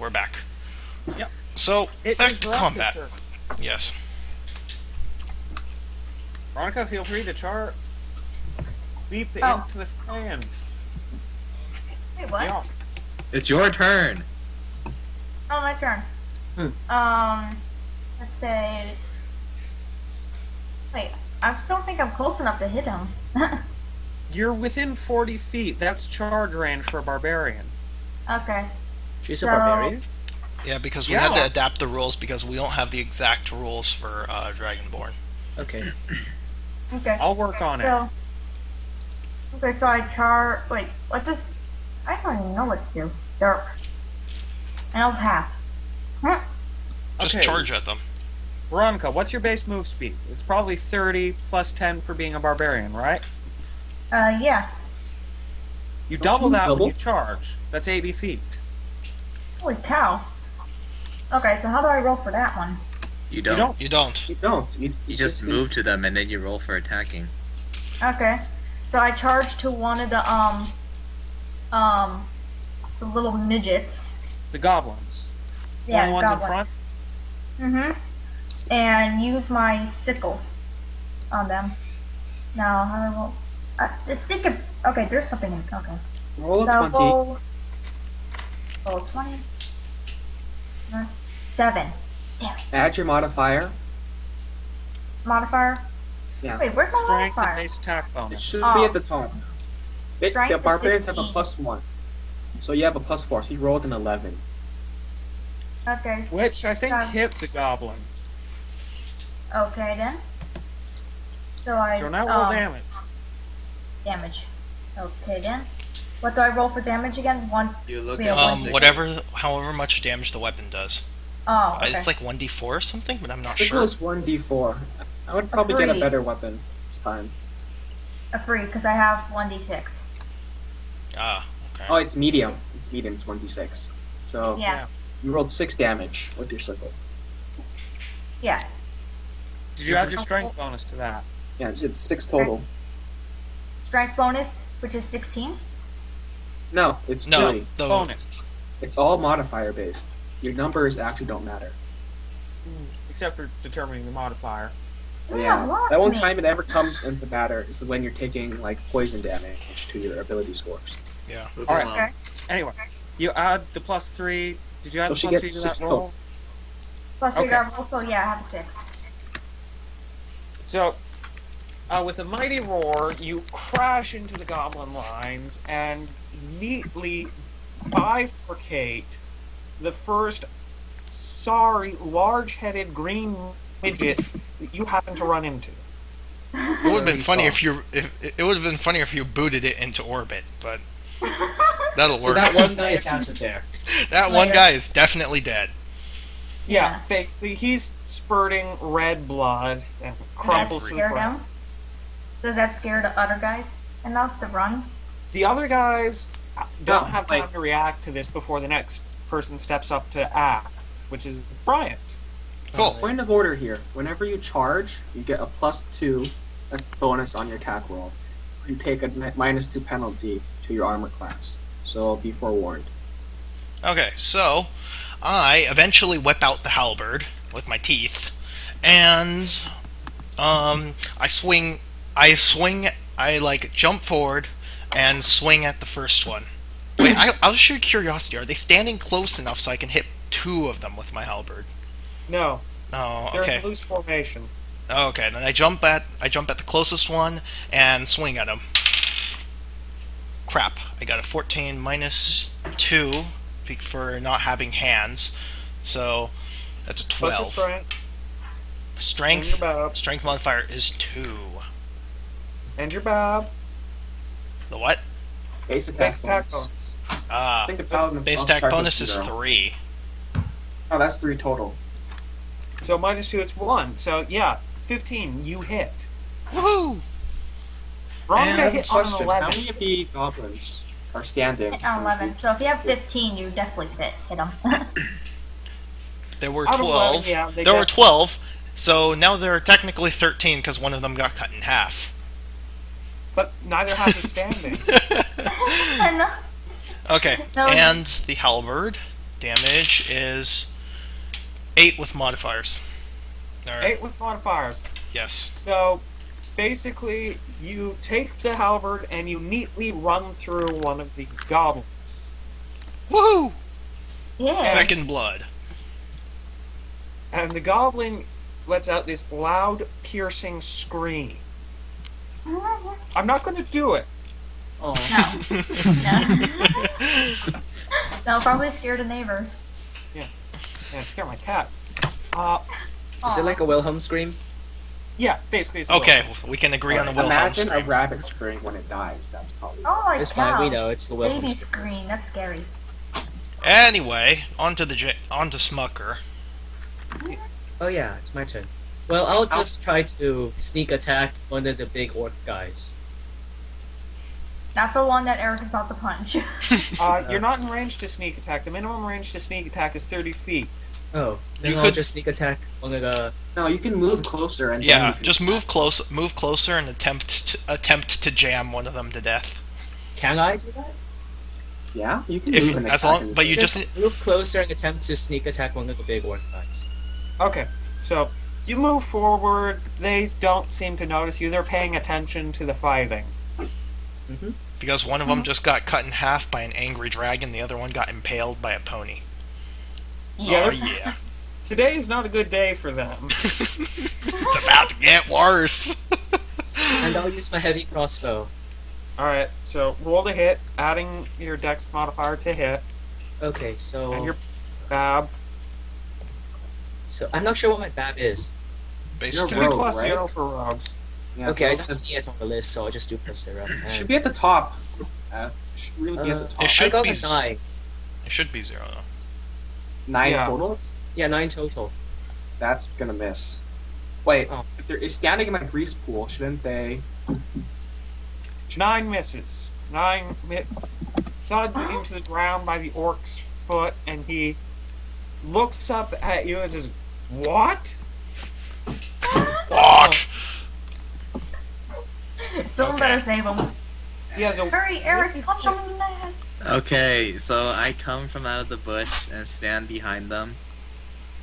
we're back. Yep. So, back to combat. Turn. Yes. Veronica, feel free to leap into the fan. Wait, what? Yeah. It's your turn. Oh, my turn. Let's say... Wait, I don't think I'm close enough to hit him. You're within 40 feet. That's charge range for a barbarian. Okay. She's a barbarian? Yeah, because we had to adapt the rules because we don't have the exact rules for Dragonborn. Okay. Okay. I'll work on it. Okay, so I wait, what does... I don't even know what to do. Dark. And I'll half. Just charge at them. Veronica, what's your base move speed? It's probably 30 plus 10 for being a barbarian, right? Yeah. You double that when you charge. That's 80 feet. Holy cow. Okay, so how do I roll for that one? You don't. You don't. You don't. You just move to them and then you roll for attacking. Okay. So I charge to one of the little midgets. The goblins. Yeah, only ones goblins. in front? Mm-hmm. And use my sickle on them. Now, how do I roll? Just think of... Okay, there's something in... Okay. Roll So a 20. Roll 20. 7. Damn it. Add your modifier. Modifier? Yeah. Wait, where's my Strength and modifier? base attack It bonus. should be at the top. Strength The is barbarians have a 16. +1. So you have a +4, so you rolled an 11. Okay. Which I think So- hits a goblin. Okay, then. So I... So now roll damage. Damage. Okay, then. What do I roll for damage again? One... You look Yeah, at However much damage the weapon does. Oh, okay. It's like 1d4 or something, but I'm not Sickle sure. is 1d4. I would probably get a Three. better weapon this time. A 3, because I have 1d6. Ah, okay. Oh, it's medium. It's medium, it's 1d6. So Yeah. you rolled 6 damage with your sickle. Yeah. Did you add your strength bonus to that? Yeah, it's 6 total. Strength bonus, which is 16. No, it's No, 3. the Bonus. It's all modifier based. Your numbers actually don't matter. Except for determining the modifier. Yeah, lost that one me. time it ever comes into matter is when you're taking like poison damage to your ability scores. Yeah. Alright. Okay. Anyway, you add the +3. Did you add So the she +3 gets to that 6 roll? total. Plus Okay. we got also, yeah, I have a 6. So, with a mighty roar, you crash into the goblin lines and neatly bifurcate the first large-headed green midget that you happen to run into. It would have been funny if you booted it into orbit, but that'll work. So that one guy is out of there. That one guy is definitely dead. Yeah, basically, he's spurting red blood and crumples to the ground. Does that scare the other guys enough to run? The other guys don't No, have time like- to react to this before the next person steps up to act, which is Bryant. Cool. Point of order here. Whenever you charge, you get a +2 bonus on your attack roll. You take a -2 penalty to your armor class. So be forewarned. Okay, so I eventually whip out the halberd with my teeth, and I swing. I like jump forward and swing at the first one. Wait, I was sheer curiosity. Are they standing close enough so I can hit 2 of them with my halberd? No, Oh, they're okay. in loose formation. Okay, then I jump at the closest one and swing at him. Crap! I got a 14 -2 for not having hands, so that's a Plus your 12. strength, And your bab. Strength modifier is 2. and your bab, The what? Base attack, base attack bonus. bonus. I think the paladin Base also attack starts with bonus is 0. 3. Oh, that's 3 total. So -2, it's 1. So yeah, 15. You hit. Woohoo! Veronica And hit on an Question: How 11. many of the goblins are standing? Hit on 11. So if you have 15, you definitely hit them. There were Out of 12. 11, yeah, they there were get- 12. So now there are technically 13 because one of them got cut in half. But neither half is standing. I know. Okay, No. and the halberd. damage is 8 with modifiers. 8 with modifiers. Yes. So, basically, you take the halberd and you neatly run through one of the goblins. Woohoo! Yeah. Second blood. And the goblin lets out this loud, piercing scream. I'm not going to do it. Oh. No. No, probably scared the neighbors. Yeah, scare my cats. Is it like a Wilhelm scream? Yeah, basically it's a Okay, Wilhelm. we can agree on the Wilhelm Imagine scream. a rabbit screaming when it dies. That's probably. Oh my It's god. fine, we know, it's the Wilhelm Baby scream. scream, that's scary. Anyway, onto Smucker. Oh yeah, it's my turn. Well, I'll just try to sneak attack one of the big orc guys. Not the one that Eric is about to punch. You're not in range to sneak attack. The minimum range to sneak attack is 30 feet. Oh, then You I'll could- just sneak attack one of the... No, you can move closer and. then Yeah, you can just attack. move closer, and attempt to jam one of them to death. Can I do that? Yeah, you can If move and as attack. long, but you just move closer and attempt to sneak attack one of the big orc guys. Okay, so you move forward. They don't seem to notice you. They're paying attention to the fighting. because one of them just got cut in half by an angry dragon, the other one got impaled by a pony. Yeah, Oh they're- yeah, Today is not a good day for them. it's about to get worse. And I'll use my heavy crossbow. Alright, so roll to hit, adding your dex modifier to hit, Okay, so... and your bab. So, I'm not sure what my BAB is. Basically, Rogue, 3 plus right? 0 for rogues. Yeah, Okay, I so don't see it on the list, so I'll just do plus 0. it should be at the top. Should really be at the top. It should I got be a 9. it should be 0 though. 9 Yeah. total. Yeah, 9 total. That's gonna miss. Wait, Oh. if they're standing in my grease pool, shouldn't they? 9 misses. 9 thuds into the ground by the orc's foot, and he looks up at you and says, "What?" What? Someone Okay. better save him. He has a Hurry, Eric, wicked punch sa- him in the head. Okay, so I come from out of the bush and stand behind them,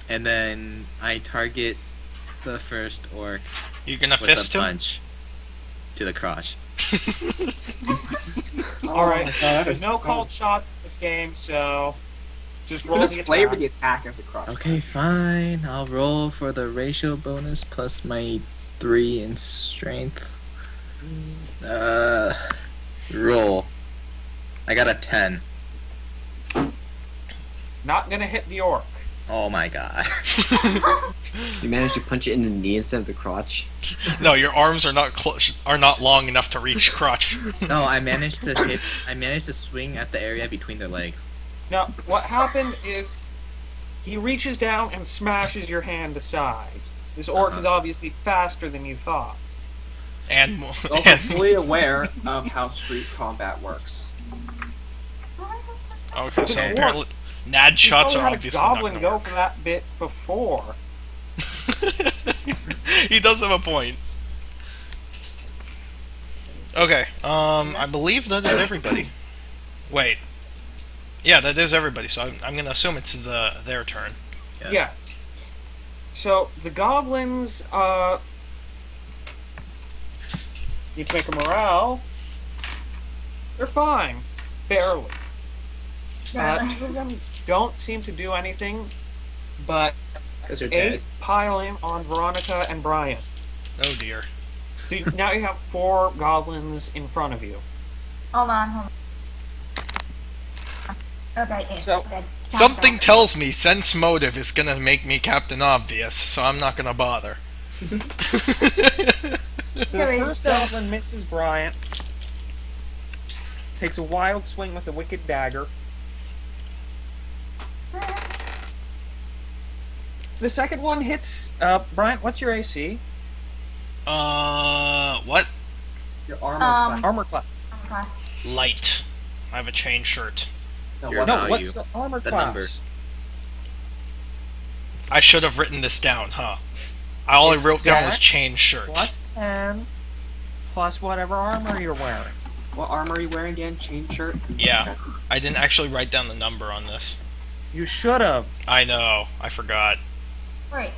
and then I target the first orc You gonna with fist a him? punch to the crotch. Alright, Oh my God, there's no that's so- called shots in this game, so just You can roll just the flavor attack. the attack as a crush. Okay, fine. I'll roll for the ratio bonus plus my 3 in strength. Roll. I got a 10. Not gonna hit the orc. Oh my god. You managed to punch it in the knee instead of the crotch. No, your arms are not long enough to reach crotch. No, I managed to swing at the area between their legs. Now, what happened is he reaches down and smashes your hand aside. This orc is obviously faster than you thought. And He's also fully aware of how street combat works. okay, so It's a apparently nad You shots probably are had a obviously not goblin gonna go work. for that bit before. He does have a point. Okay, I believe that is everybody. Wait. Yeah, that is everybody, so I'm gonna assume it's their turn. Yes. Yeah. So the goblins need to make a morale. They're fine, barely. Yeah. 2 of them don't seem to do anything, but Because they're 8 dead. pile in on Veronica and Brian. Oh dear. So now you have 4 goblins in front of you. Hold on. Okay, yeah, So- okay. Something tells me sense motive is gonna make me Captain Obvious, so I'm not gonna bother. So the Sorry, first so- goblin misses Brian, takes a wild swing with a wicked dagger. The second one hits Brian. What's your AC? What? Your armor class. Armor class. Class. Light. I have a chain shirt. No, Your what- No, value. what's the armor The class? number. I should have written this down, huh? All I It's wrote down was dex chain shirt. Plus 10, plus whatever armor you're wearing. What armor are you wearing again? Chain shirt? Yeah. I didn't actually write down the number on this. You should have. I know. I forgot. Wait.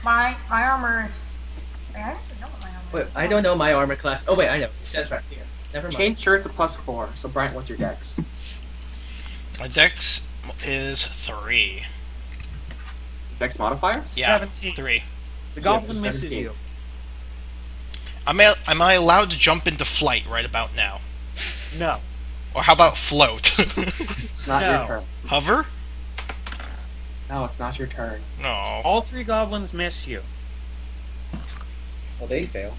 My armor is. Wait, I don't even know what my armor Wait, is. I don't know my armor class. Oh wait, I know. It says right here. Never mind. Change sure it's a +4. So Bryant, what's your dex? My dex is 3. Dex modifier? Yeah, 17. 3. The goblin Yeah, misses 17. you. Am I allowed to jump into flight right about now? No. Or how about float? It's not No. your turn. Hover? No, it's not your turn. No. All 3 goblins miss you. Well, they fail.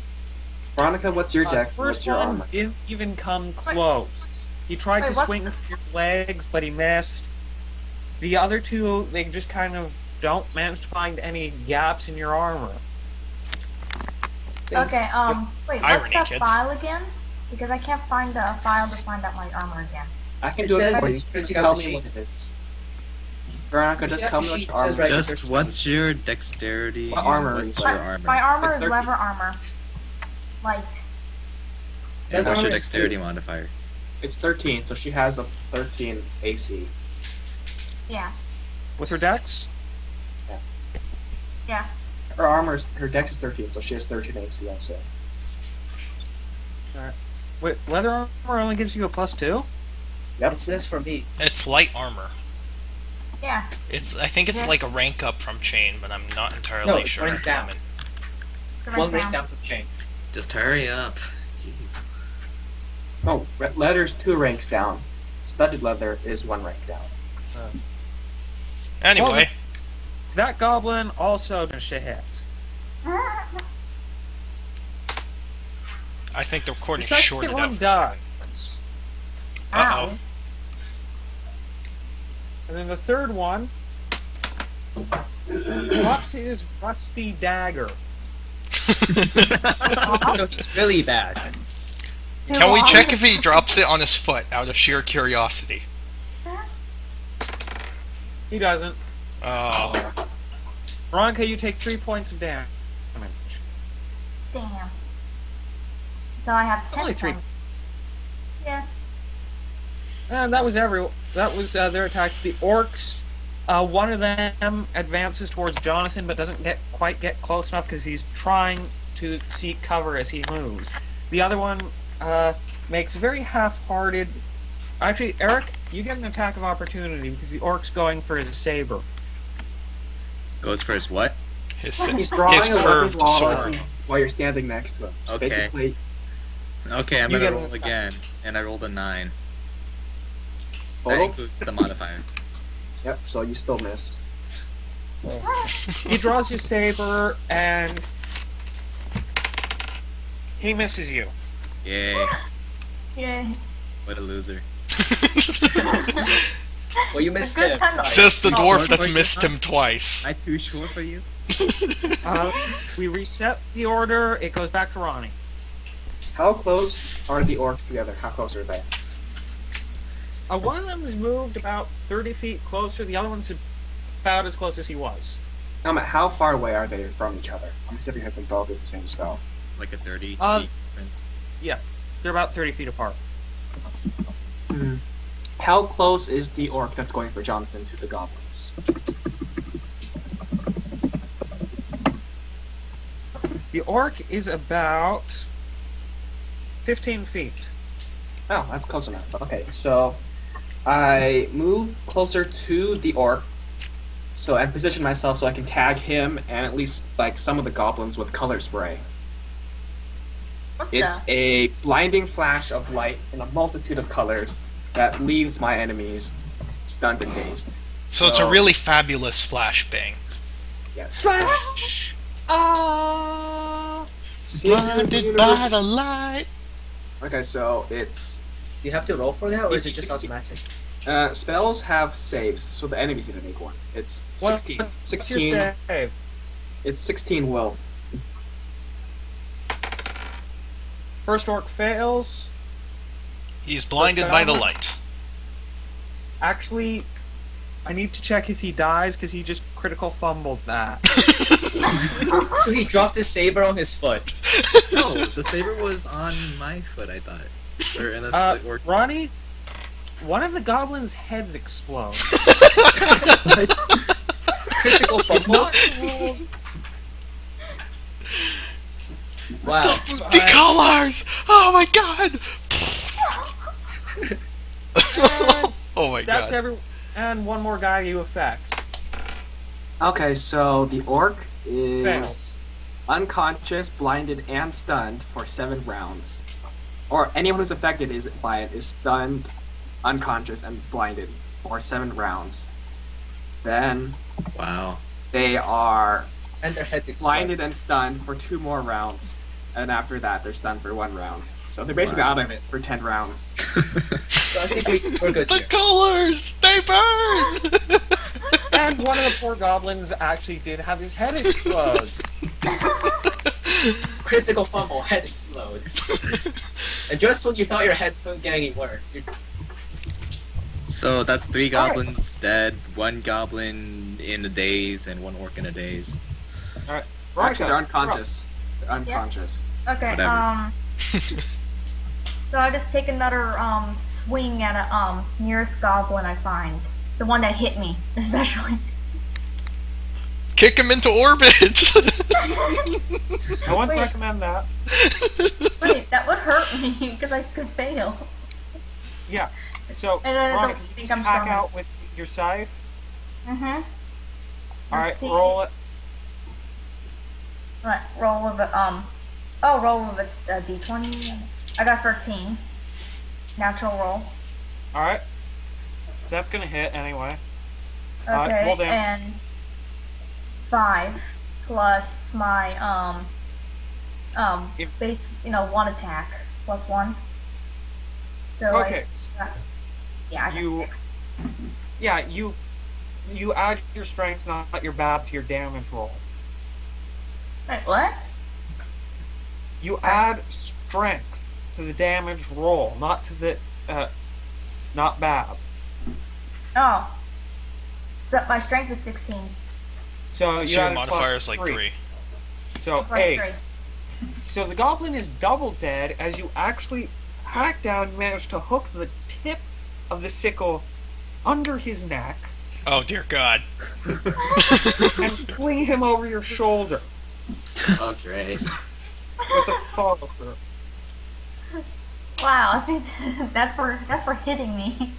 Veronica, what's your The dex? and first What's your one armor? didn't even come close. He tried Wait, to what? swing for your legs, but he missed. The other 2, they just kind of don't manage to find any gaps in your armor. Okay, wait, Irony, what's that kids. file again? Because I can't find the file to find out my armor again. I can It do it says for you. it's Just printing tell out the me sheet. what it is. Veronica, just Yeah, tell the me what sheet your says armor right is. there. Just what's your dexterity? What armor and are what's you your wearing? armor? My armor It's is 13. leather armor. Light. And what's your armor is dexterity 2. modifier? It's 13, so she has a 13 AC. Yeah. With her dex? Yeah. Her dex is 13, so she has 13 AC also. Wait, leather armor only gives you a +2? Yep. It says for me. It's light armor. Yeah. I think it's Yeah. like a rank up from chain, but I'm not entirely No, it's sure. rank down. The One rank rank down from chain. Just hurry up. Jeez. Oh, leather's 2 ranks down. Studded leather is 1 rank down. Anyway, That goblin also managed to hit. I think the The recording second shorted one out for a second. dies. Uh-oh. And then the third one drops his rusty dagger. So it's really bad. Can we check if he drops it on his foot out of sheer curiosity? He doesn't. Oh. Veronica, you take 3 points of damage. Damn. So I have 10 Only 3. points. Yeah. And that was their attacks. The orcs, one of them advances towards Jonathan, but doesn't quite get close enough because he's trying to seek cover as he moves. The other one makes a very half-hearted. Actually, Eric, you get an attack of opportunity because the orc's going for his saber. Goes for his what? His He's drawing his a weapon curved sword. while you're standing next to him. So Okay. basically, Okay, I'm You gonna get roll an again, and I rolled a 9. That total? includes the modifier. Yep, so you still miss. He draws his saber and he misses you. Yay! Yeah. What a loser. Well, you missed Good it. time. Says the dwarf what that's were you missed on? him twice. Am I too short for you? We reset the order. It goes back to Ronnie. How close are the orcs together? How close are they? One of them has moved about 30 feet closer. The other one's about as close as he was. How far away are they from each other? I'm considering if them both do the same spell. Like a 30 Uh, feet difference. They're about 30 feet apart. How close is the orc that's going for Jonathan to the goblins? The orc is about 15 feet. Oh, that's close enough. Okay, so I move closer to the orc, and position myself so I can tag him and at least like some of the goblins with color spray. What It's the? a blinding flash of light in a multitude of colors that leaves my enemies stunned and dazed. So it's a really fabulous flashbang. Yes. Flash! Blinded by the light. Okay, so it's Do you have to roll for that, or is it just 16. automatic? spells have saves, so the enemies need to make one. It's 16. What's 16. your save? It's 16 will. First orc fails. He's blinded by the armor? light. Actually, I need to check if he dies because he just critical fumbled that. So he dropped his saber on his foot. No, the saber was on my foot, I thought. Or unless the orc. Ronnie, one of the goblins' heads explodes. Critical It's fumble. not the rules. Wow. The colors! Oh my god! Oh my That's god. and one more guy you affect. Okay, so the orc is Fails. unconscious, blinded, and stunned for 7 rounds. Or anyone who's affected by it is stunned, unconscious, and blinded for 7 rounds. Then Wow. they are And their heads explode. blinded and stunned for 2 more rounds. And after that, they're stunned for 1 round. So they're basically out of it for 10 rounds. So I think we're good The here. colors! They burn! And one of the poor goblins actually did have his head explode. Critical fumble, head explode. And just when you thought your head couldn't get any worse, So that's 3 Alright. goblins dead, 1 goblin in a daze, and 1 orc in a daze. Actually, they're unconscious. They're unconscious. Okay, Whatever. So I just take another swing at a nearest goblin I find. The one that hit me, especially. Kick him into orbit! I wouldn't Wait. recommend that. Wait, that would hurt me because I could fail. Yeah. So, And I don't Veronica, you think just I'm hack strong. out with your scythe. Mm-hmm. Alright, see. roll it. Right, roll with a roll with a d20. I got 13. Natural roll. Alright. So that's gonna hit anyway. Okay, roll damage. and 5 plus my If- base, 1 attack plus 1. So Okay. yeah, I got You- 6. Yeah, you add your strength, not your BAB, to your damage roll. Wait, what? You add strength to the damage roll, not to the not BAB. Oh, so my strength is 16. So you So your added modifier plus is like 3. 3. So Plus 8. 3. So the goblin is double dead as you actually hack down, manage to hook the tip of the sickle under his neck Oh dear god. and fling him over your shoulder Oh, great. with a follow through. Wow, I think that's for hitting me.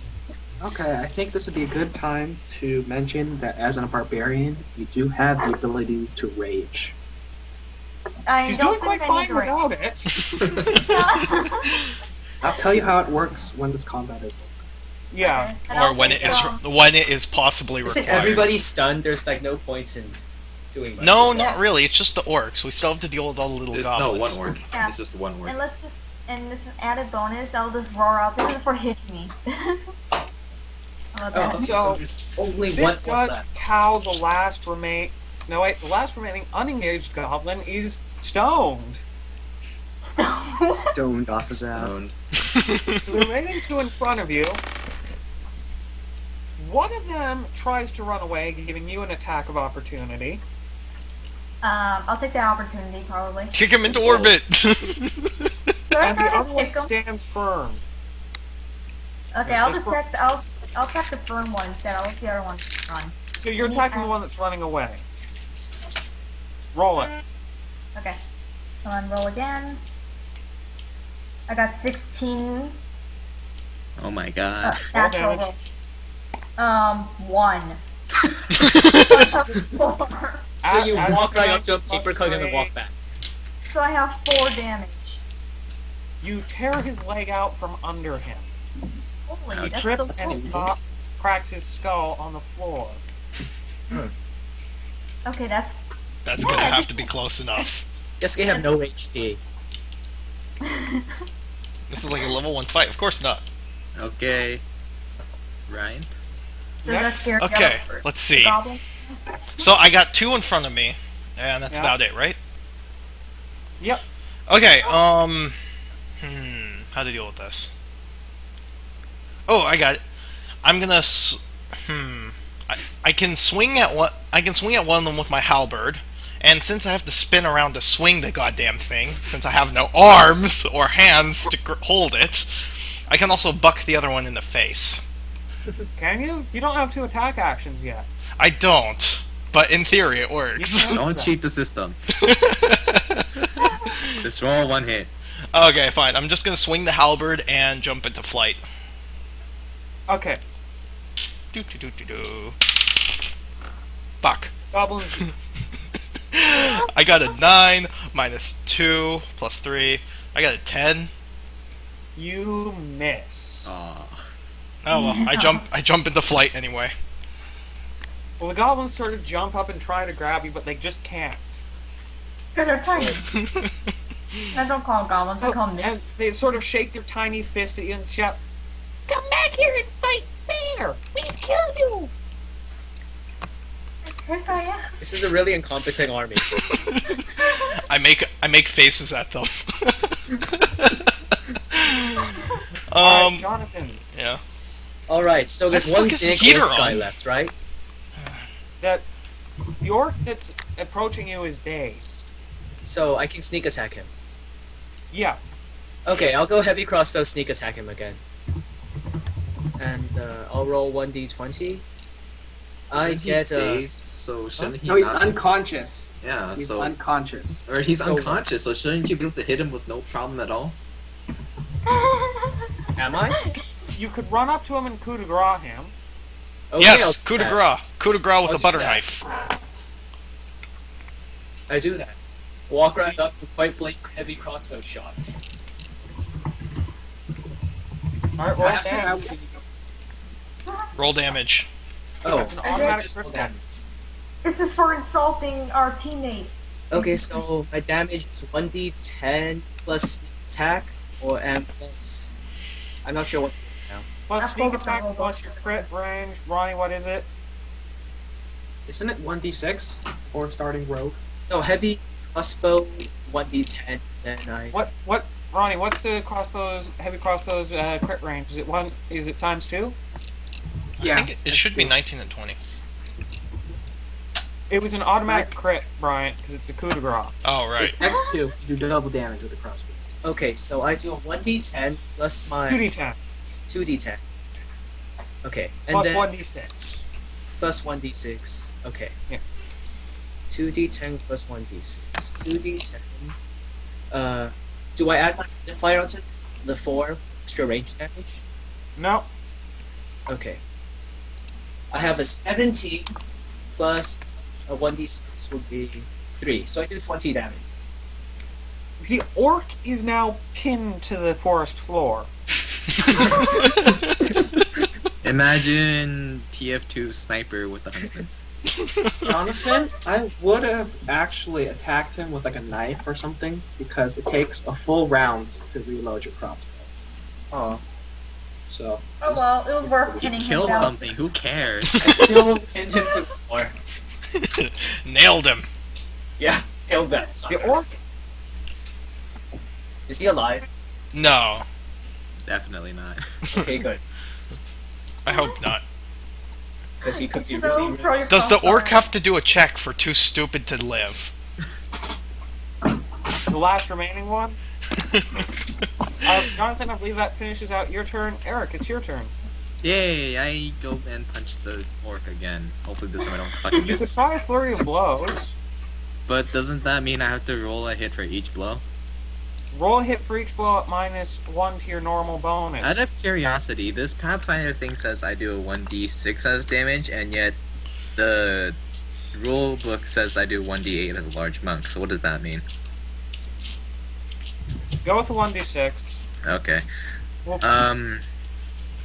Okay, I think this would be a good time to mention that as a barbarian, you do have the ability to rage. I She's don't doing quite think I need fine to without it. I'll tell you how it works when this combat is. Yeah. I don't Or when think it is so. when it is possibly Isn't required. everybody stunned? There's like no point in doing much. No, is there? not really. It's just the orcs. We still have to deal with all the little There's goblins. no 1 orc. Yeah. It's just 1 orc. And this is an added bonus. I'll just roar out. This is for hitting me. Oh, Okay. So, there's only This one does left. cow the last remaining unengaged goblin is stoned. Stoned off his ass. Stoned. So the remaining 2 in front of you. One of them tries to run away, giving you an attack of opportunity. I'll take that opportunity probably. Kick him into orbit. So I And the try other to one kick him. stands firm. Okay, I'll just attack. I'll attack the firm one instead. I'll let the other one run. So you're attacking the one that's running away. Roll it. Okay. So then roll again. I got 16. Oh my god. Natural damage. roll. 1. 4. So you Add walk right up strength to a plus paper cut and then 3. walk back. So I have 4 damage. You tear his leg out from under him. Holy, Ouch. that's Trips so and cool. cracks his skull on the floor. Okay, that's. That's gonna have to be close enough. Guess they have no HP. This is like a level 1 fight. Of course not. Okay. Ryan? Does that scare the Okay, other- let's the see. goblin? So I got 2 in front of me, and that's Yeah. about it, right? Yep. Okay, how to deal with this? Oh, I got it. I'm gonna I can swing at one of them with my halberd, and since I have to spin around to swing the goddamn thing, since I have no arms or hands to hold it, I can also buck the other one in the face. Can you? You don't have 2 attack actions yet. I don't, but in theory it works. You Don't cheat the system. Just roll 1 hit. Okay, fine. I'm just gonna swing the halberd and jump into flight. Okay. Do do do do do. Fuck. Goblins. I got a 9 minus 2 plus 3. I got a 10. You miss. Aw. Oh well, I jump into flight anyway. Well, the goblins sort of jump up and try to grab you, but they just can't. Because they're tiny. I don't call them goblins, I call them And they sort of shake their tiny fist at you and shout, "Come back here and fight fair! We've killed you!" Yes, I am. This is a really incompetent army. I make faces at them. Alright, Jonathan, Yeah. Alright, so there's What the one fuck is the big heater orc guy on? left, right? the orc that's approaching you is dazed. So I can sneak attack him. Yeah. Okay, I'll go heavy crossbow sneak attack him again. And I'll roll 1d20. I Isn't he get dazed, so shouldn't he No, he's not- unconscious. Yeah, He's so unconscious. or he's so- unconscious, so shouldn't you be able to hit him with no problem at all? Am I? You could run up to him and coup de grace him. Okay, I'll Yes, do coup de that. grace. Coup de grace with I'll a do butter that. knife. I do that. Walk right up and point blank heavy crossbow shot. Alright, roll Actually, I- damage. Roll damage. Oh, It's an automatic just crit roll damage. This is for insulting our teammates. Okay, so my damage is 1d10 plus attack, or M plus... I'm not sure what to do now. Plus That's sneak all the attack, roll plus your crit range. Ronnie, what is it? Isn't it 1d6 for starting rogue? No, heavy crossbow, 1d10, then I... What, Ronnie, what's the heavy crossbows crit range? Is it times 2? Yeah. I think it should be 19 and 20. It was an automatic crit, Brian, because it's a coup de grace. Oh right. It's x2. You do double damage with the crossbow. Okay, so I do a 1d10 plus my... 2d10, 2d10. Okay, and plus then 1d6. plus 1d6. Okay. Yeah. 2d10 plus 1d6. 2d10. Do I add my modifier onto the 4 extra range damage? No, Okay. I have a 17 plus a 1d6 would be 3. So I do 20 damage. the orc is now pinned to the forest floor. Imagine TF2 sniper with the huntsman. Jonathan, I would have actually attacked him with like a knife or something because it takes a full round to reload your crossbow. Oh. So. Oh well, it was worth You pinning him killed down. something, who cares? I still pinned him to the floor. Nailed him. Yeah, killed that. The orc, Is he alive? No, Definitely not. Okay, good. I hope not. Because he could be So, really, throw really... your Does the crossbow orc in. have to do a check for too stupid to live? the last remaining one. Jonathan, I believe that finishes out your turn. Eric, it's your turn. Yay, I go and punch the orc again. Hopefully this time I don't fucking You could miss. try a flurry of blows. But doesn't that mean I have to roll a hit for each blow? Roll a hit for each blow at -1 to your normal bonus. Out of curiosity, this Pathfinder thing says I do a 1d6 as damage, and yet the rule book says I do 1d8 as a large monk. So what does that mean? Go with a 1d6. Okay. Well,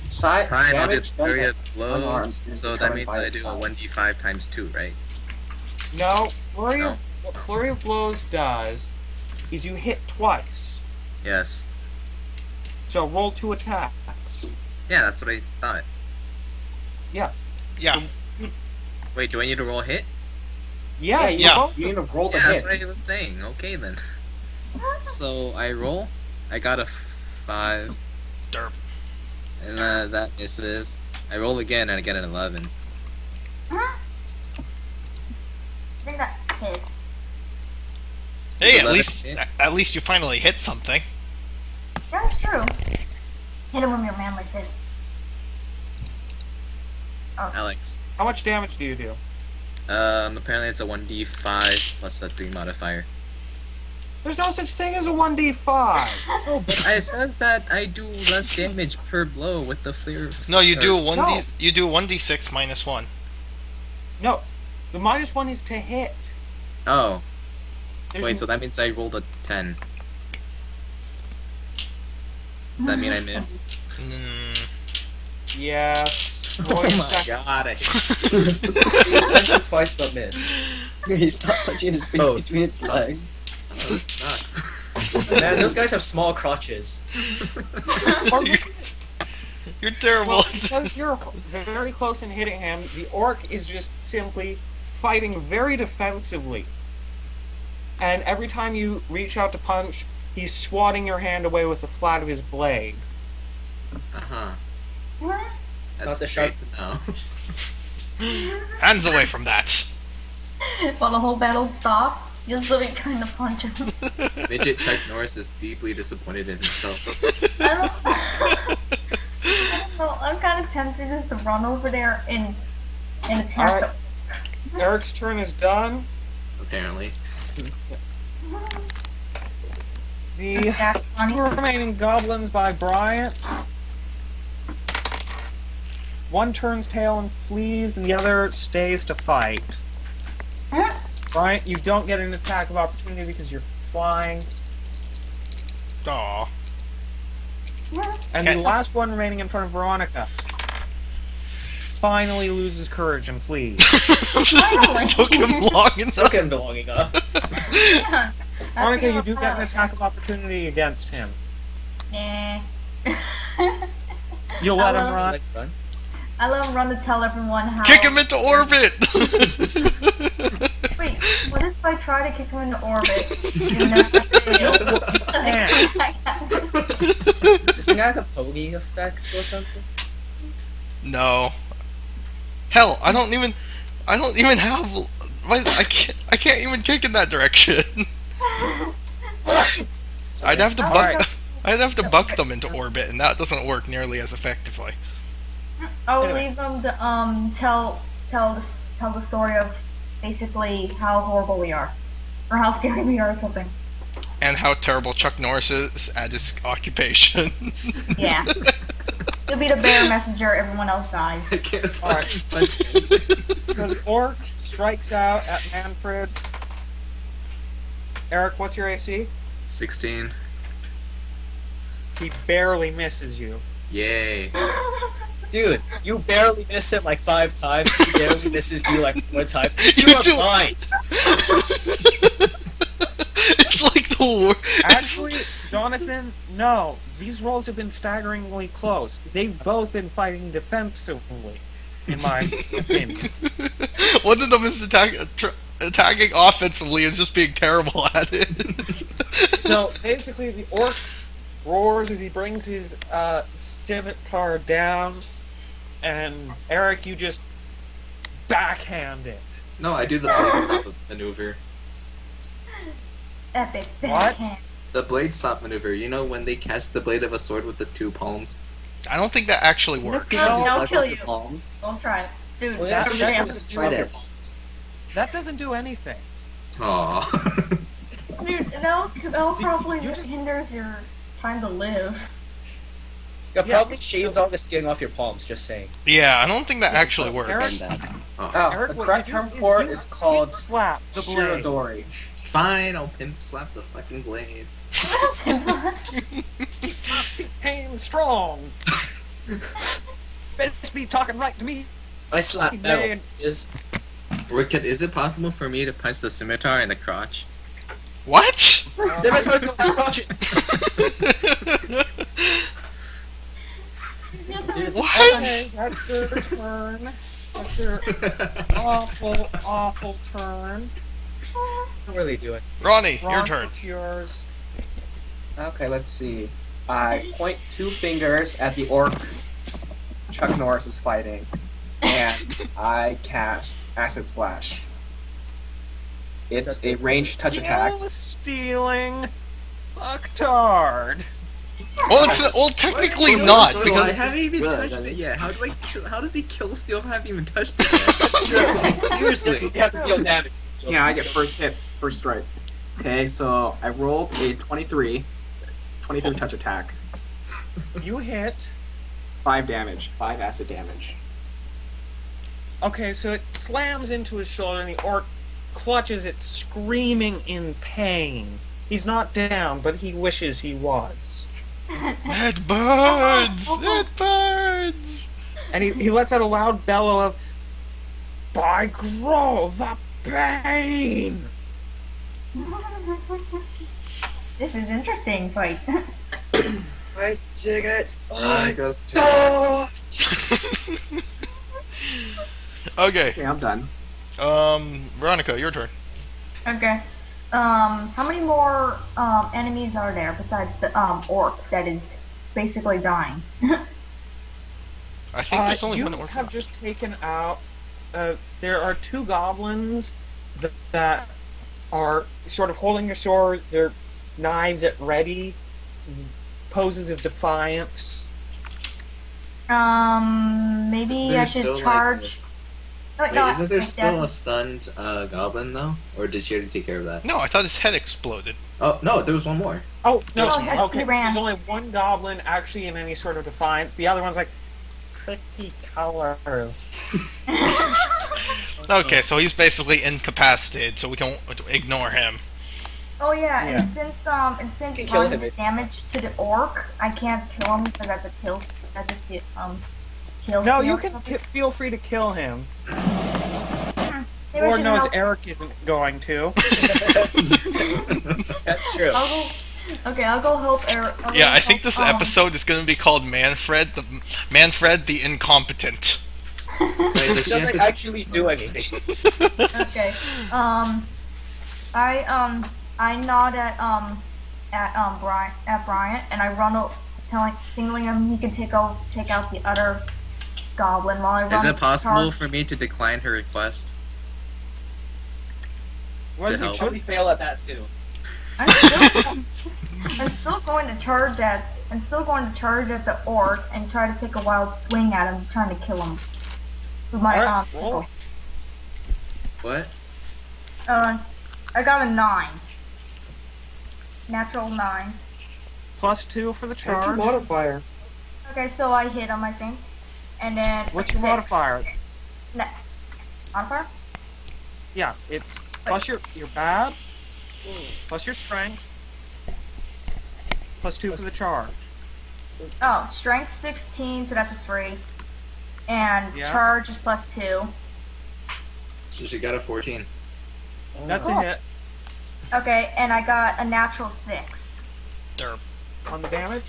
Side Fine, I'll do damage flurry of unarmed blows. is So that determined means by I its do a size. 1d5 times 2, right? no, No. what flurry of blows does is you hit twice. Yes. So roll 2 attacks. Yeah, that's what I thought. Yeah. Wait, do I need to roll a hit? Yes, you, for Yeah. both you of need to roll the Yeah, hit. that's what I was saying. Okay then. So I roll. I got a 5, Derp. and that misses. I roll again and I get an 11. I think that hits. Hey, at 11 least hit. at least you finally hit something. That's true. Hit him with your manly fists. Alex. How much damage do you do? Apparently it's a 1d5 plus a 3 modifier. There's no such thing as a 1d5. Oh, but it says that I do less damage per blow with the flare. No, you do No. 1d. You do 1d6 minus 1. No, the -1 is to hit. Oh, There's wait, so that means I rolled a 10. Does that mean I miss? Yes. Oh Roll your my second. god, I hate So you punch him twice but miss. He's not punching his face Oh. between his legs. oh, this sucks. Man, those guys have small crotches. You're terrible. Well, because you're very close in hitting him, the orc is just simply fighting very defensively. And every time you reach out to punch, he's swatting your hand away with the flat of his blade. Uh-huh. What? That's the great sharp- to know. Hands away from that. While the whole battle stops, just literally trying to punch him. Midget Chuck Norris is deeply disappointed in himself. I don't know. I'm kind of tempted just to run over there and attack Alright. him. Eric's turn is done. Apparently. The Attack Bonnie. two remaining goblins by Bryant. One turns tail and flees, and the other stays to fight. Bryant, you don't get an attack of opportunity because you're flying. Aw. And Okay. the last one remaining in front of Veronica finally loses courage and flees. Finally. Took him long enough. Took him long enough. Yeah. Veronica, you do get an attack of opportunity against him. Nah. You'll let him love- run. Like, run. I let him run to tell everyone how. Kick him into orbit. Wait, what if I try to kick him into orbit? And then I fail? Isn't that like a pony effect or something? No. Hell, I don't even have. I can't even kick in that direction. I'd have to buck. Alright. I'd have to buck them into orbit, and that doesn't work nearly as effectively. I'll Anyway. leave them to tell the story of basically how horrible we are, or how scary we are, or something. And how terrible Chuck Norris is at his occupation. Yeah. You'll be the bear messenger. Everyone else dies. I can't Alright. fucking punch him. So the orc strikes out at Manfred. Eric, what's your AC? 16. He barely misses you. Yay. Dude, you barely miss him like 5 times. He barely misses you like 4 times. You You are do- fine. It's like the war. Actually, Jonathan, no. These rolls have been staggeringly close. They've both been fighting defensively, in my opinion. One of them is attacking offensively and just being terrible at it. So basically, the orc roars as he brings his scimitar down, and Eric, you just backhand it. No, I do the blade stop maneuver. Epic. What? backhand. The blade stop maneuver. You know when they catch the blade of a sword with the 2 palms? I don't think that actually works. No, Just I'll like kill off you. your palms. Don't try it, dude. Well, that's that's that really doesn't just do try anything. that. That doesn't do anything. Aww. Dude, that'll probably you just- hinders your time to live. It Yeah, probably shaves all the skin off your palms, just saying. Yeah, I don't think that actually so works. Eric- Done that. Oh, Eric, the what correct you term do for it you is called pimp slap the blade. Shirodori. Fine, I'll pimp slap the fucking blade. Pain strong. Best be talking right to me. I slap Man. metal. Is Wicked, is it possible for me to punch the scimitar in the crotch? What? there is no crotches. Dude, What? Okay, that's their turn. That's their awful, awful turn. What are they doing? Ronnie, your Ron, turn. it's yours. Okay, let's see. I point 2 fingers at the orc Chuck Norris is fighting, and I cast Acid Splash. It's a ranged touch attack. Kill stealing fucktard. Well, technically not I because haven't even Good, touched I it mean- yet. How do I kill? How does he kill Steel if I haven't even touched it yet? Seriously. You have to deal damage. Yeah, I get first hit, first strike. Okay, so I rolled a 23 touch attack. You hit. 5 damage, 5 acid damage. Okay, so it slams into his shoulder, and the orc clutches it, screaming in pain. He's not down, but he wishes he was. it burns. It burns. And he lets out a loud bellow of, "By Grove, the pain!" This is interesting fight. I dig it. There goes to Okay. Okay, I'm done. Veronica, your turn. Okay. How many more enemies are there besides the orc that is basically dying? I think there's only you one orc have left. just taken out. There are 2 goblins that are sort of holding their sword, their knives at ready, poses of defiance. Maybe there I still, should like, charge. Wait, isn't there still a stunned goblin though? Or did she already take care of that? No, I thought his head exploded. Oh no, there was one more. Oh no! No, he Okay, ran. there's only one goblin actually in any sort of defiance. The other one's like pretty colors. Okay, so he's basically incapacitated, so we can ignore him. Oh yeah, Yeah. and since You can kill mine him. did damage to the orc, I can't kill him because that's a kill. That's a kill. No, steal you can something. feel free to kill him. Maybe I Lord should knows help- Eric isn't going to. That's true. I'll go. Okay, I'll go help Eric. I'll Yeah, go I think help, this episode is going to be called Manfred the Incompetent. Wait, does It she have doesn't to- actually do anything. Okay. I nod at Bryant, and I run signaling him he can take out the other goblin while I run. Is it possible charge. for me to decline her request? What is To he help. Probably fail at that too. I'm still going to charge at. I'm still going to charge at the orc and try to take a wild swing at him, trying to kill him. With my Alright, roll. sickle. What? I got a 9. Natural 9. +2 for the Check your charge. modifier. Okay, so I hit him, I think. And then What's your 6. modifier? Modifier? Yeah, it's plus your bad, plus your strength, +2 for the charge. Oh, strength 16, so that's a 3. And Yeah. charge is +2. So she got a 14. That's a hit Okay, and I got a natural 6. Derp. on the damage.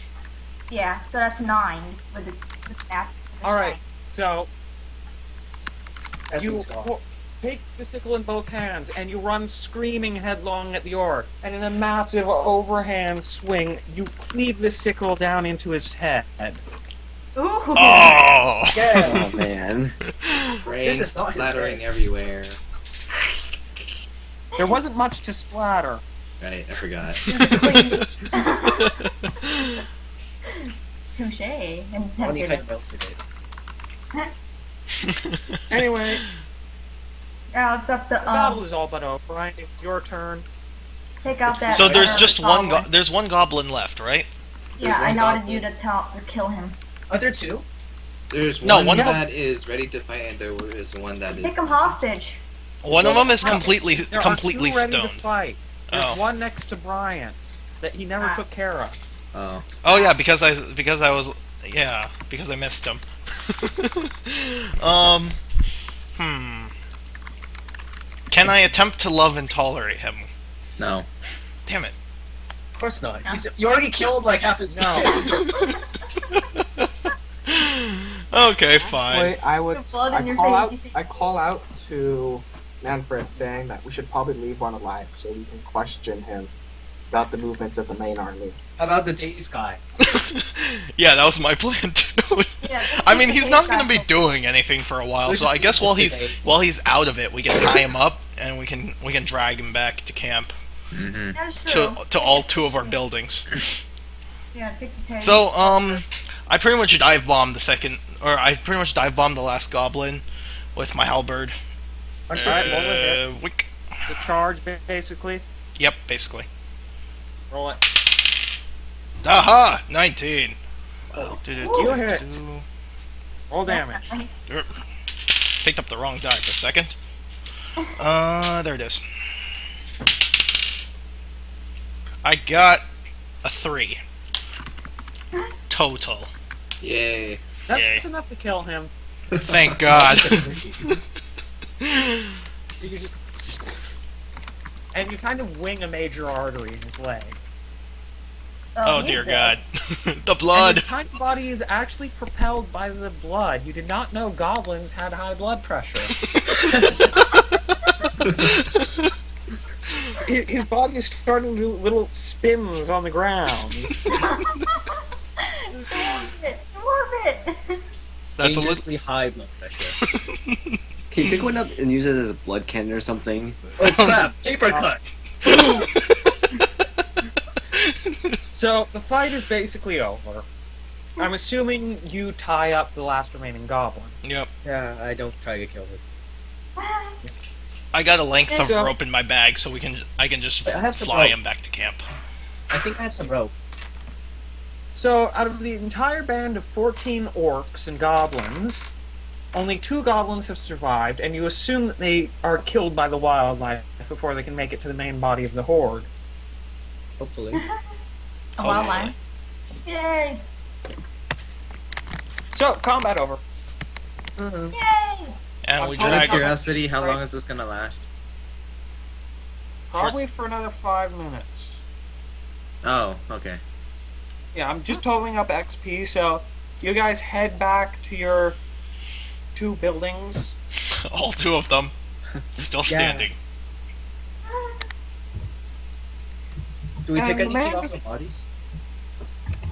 Yeah, so that's 9 with the with All right, so That you thing's gone. take the sickle in both hands and you run screaming headlong at the orc. And in a massive overhand swing, you cleave the sickle down into his head. Ooh. Oh! Yeah. Oh man. Rain is not his splattering way. everywhere. There wasn't much to splatter. Right, I forgot. Touche. And Only kind of melted it. Anyway, now it's up the to battle is all but over. Ryan, it's your turn. take out that. So there's other just one. goblin. There's one goblin left, right? Yeah, I one nodded goblin. you to kill him. Are there 2? There's No, one one- that is ready to fight, and there is one that is. Take him hostage. One of them is No, completely There completely are 2 ready to stoned. fight. There's Oh. one next to Bryant that he never Ah. took care of. Oh. Oh yeah, because I was because I missed him. Can I attempt to love and tolerate him? No. Damn it. Of course not. You already killed like half his Okay, fine. Wait, I would. The blood in I your call face, out. you see- I call out to Manfred, saying that we should probably leave one alive so we can question him about the movements of the main army. How about the days guy? Yeah, that was my plan too. Yeah, I mean, he's not gonna going to be doing anything for a while, We're so just I guess gonna while stay he's out of it, we can tie him up and we can drag him back to camp Mm-hmm. That's true. to all 2 of our buildings. Yeah, take the tag. So, I pretty much dive bombed the last goblin with my halberd. Wick. The charge, basically. Yep, basically. Roll it. Aha! 19. You hit. Roll damage. Picked up the wrong die for a second. There it is. I got a 3. Total. Yay. That's enough to kill him. Thank God. So you just... And you kind of wing a major artery in his leg. Oh he's dear dead. God. The blood. And his tiny body is actually propelled by the blood. You did not know goblins had high blood pressure. His body is starting to do little spins on the ground. Dwarf it! That's a Dangerously high blood pressure. Can you pick one up and use it as a blood cannon or something? Oh crap! Paper cut! So, the fight is basically over. I'm assuming you tie up the last remaining goblin. Yep. Yeah, I don't try to kill him. I got a length of So- rope in my bag, so I can just Wait, I have some fly rope. him back to camp. I think I have some rope. So, out of the entire band of 14 orcs and goblins, only 2 goblins have survived, and you assume that they are killed by the wildlife before they can make it to the main body of the horde. Hopefully. A wild line. Yay! So, combat over. Yay! And we Out of drag her. Curiosity, how long is this gonna last? Probably for another 5 minutes. Oh, okay. Yeah, I'm just totaling up XP, so you guys head back to your 2 buildings. All 2 of them. Still standing. Do we pick And anything man- off the bodies?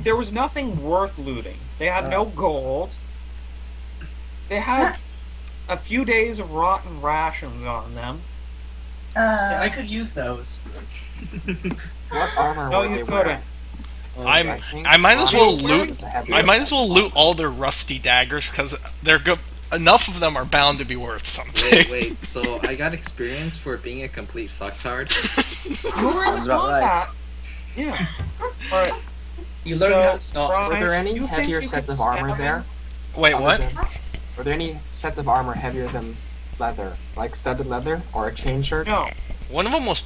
There was nothing worth looting. They had no gold. They had a few days of rotten rations on them. I could use those. What armor No, were you they couldn't. wearing? I might as well loot. Was it heavy? I might as well loot all their rusty daggers because they're good. Enough of them are bound to be worth something. Wait, so I got experience for being a complete fucktard? You were in Sounds about right. combat. Yeah. Alright. You learn how to not. Brian, Were there any you think heavier you sets could of armor stab there? him? Wait, what? Other than- Were there any sets of armor heavier than leather, like studded leather or a chain shirt? No. One of them was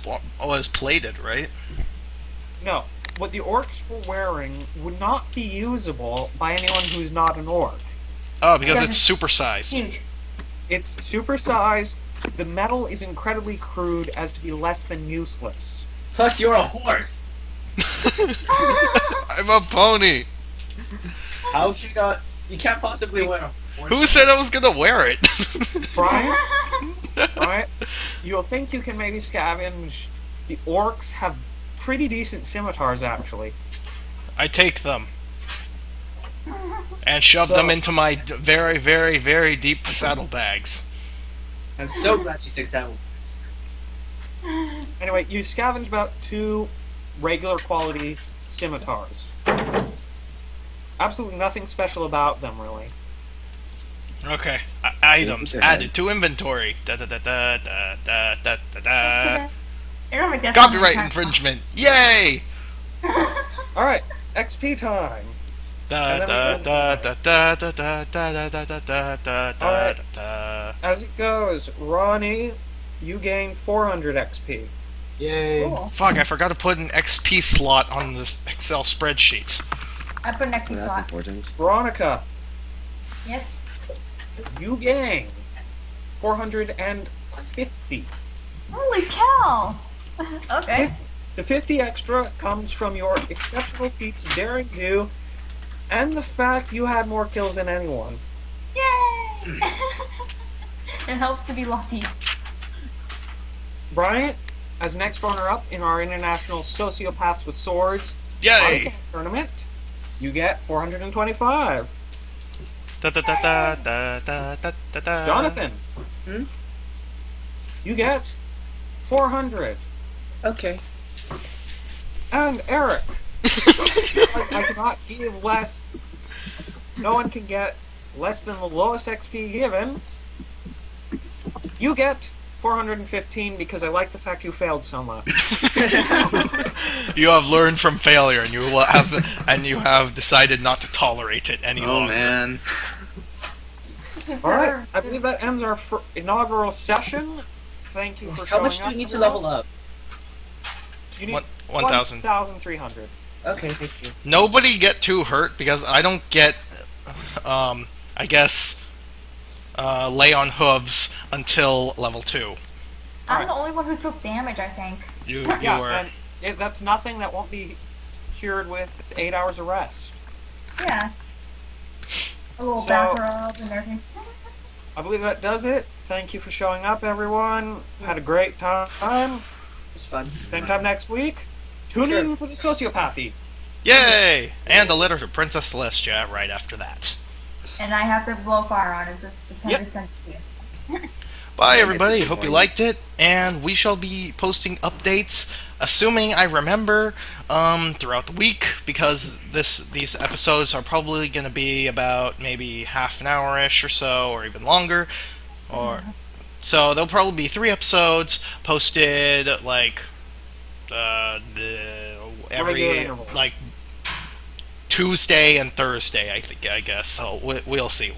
plated, right? No. What the orcs were wearing would not be usable by anyone who's not an orc. Oh, because Because it's supersized. Huge. It's supersized. The metal is incredibly crude as to be less than useless. Plus, you're a horse. I'm a pony. How you got? You can't possibly wear a horse. Who said I was gonna wear it? Brian? Right? You'll think you can maybe scavenge. The orcs have pretty decent scimitars, actually. I take them and shove them into my very, very, very deep saddlebags. I'm so glad you said saddlebags. Anyway, you scavenge about 2 regular quality scimitars. Absolutely nothing special about them, really. Okay. Items added to inventory. Da da da da da da da da da. You're gonna make that Copyright sound infringement. Yay! Alright, XP time. Da da da da da da da da da da da da da da. As it goes, Ronnie, you gain 400 XP. Yay! Cool. Fuck! I forgot to put an XP slot on this Excel spreadsheet. I put an XP Well, that's slot. important. Veronica, Yes. you gain 450. Holy cow! Okay. The 50 extra comes from your exceptional feats of daring do, and the fact you had more kills than anyone. Yay! It helps to be lucky. Bryant, as next runner-up in our International Sociopaths with Swords Yay! tournament, you get 425. Da da da da da da da da da. Jonathan, you get 400. Okay. And Eric, Because I cannot give less. No one can get less than the lowest XP given. You get 415 because I like the fact you failed so much. You have learned from failure, and you have decided not to tolerate it any Oh longer. man. Alright, I believe that ends our inaugural session. Thank you for showing How up. much do you need to level up? You need 1,000. 1,300. Okay, thank you. Nobody get too hurt because I don't get, I guess, lay on hooves until level 2. I'm the only one who took damage, I think. You Yeah, were. and that's nothing that won't be cured with 8 hours of rest. Yeah. A little So- back rub and everything. I believe that does it. Thank you for showing up, everyone. Had a great time. It's fun. Same time next week. Tune Sure. in for the sociopathy. Yay! And a letter to Princess Celestia right after that. And I have to blow fire on it. It's the Yep. 10% chance. Bye, everybody. Hope you liked it. And we shall be posting updates, assuming I remember, throughout the week, because these episodes are probably going to be about maybe half an hour-ish or so, or even longer. So there'll probably be 3 episodes posted, like, every, Regular intervals. like, Tuesday and Thursday, I guess. So we'll see.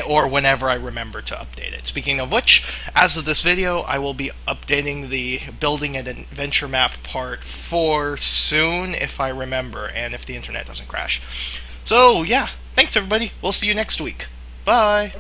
Or whenever I remember to update it. Speaking of which, as of this video, I will be updating the Building an Adventure Map Part 4 soon, if I remember, and if the internet doesn't crash. So, yeah. Thanks, everybody. We'll see you next week. Bye.